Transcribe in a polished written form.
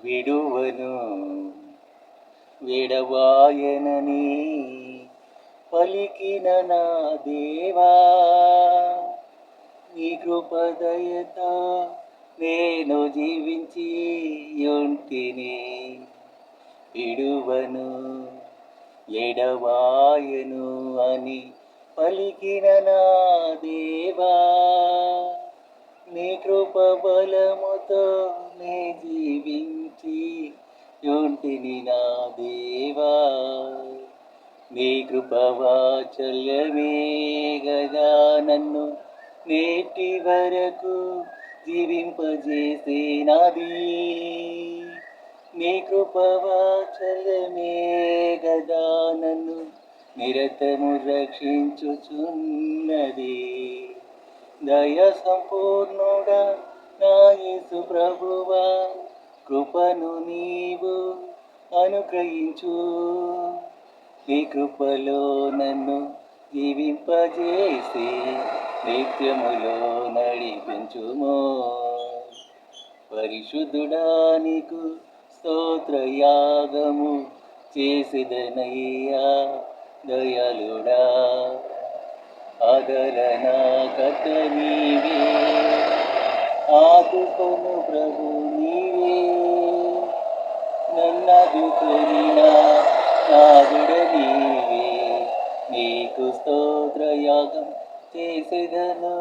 విడువను విడవాయనని పలికిన నా దేవా, నీ కృపదయతో నేను జీవించి యుంటిని. విడువను ఎడవాయను అని పలికిన నా దేవా, నీ కృప బలముతో నే జీవించి యుంటిని నా దేవా. నీ కృప వాత్సల్యమే గదా నన్ను నేటి వరకు జీవింపజేసినది. నీ కృప వాత్సల్యమే గదా నన్ను నిరతము రక్షించుచున్నది. దయ సంపూర్ణుడా నా యేసు ప్రభువా, కృపను నీవు అనుగ్రహించు. నీ కృపలో నన్ను జీవింపజేసి నిత్యములో నడిపించుము. పరిశుద్ధుడా నీకు స్తోత్రయాగము చేసిదనయ్యా, దయాళుడా ఆదరణకర్త నీవే, ఆదుకొను ప్రభు నీవే. నన్నాదుకొనిన నాదుడ నీవే, నీకు స్తోత్రయాగం చేసెదను.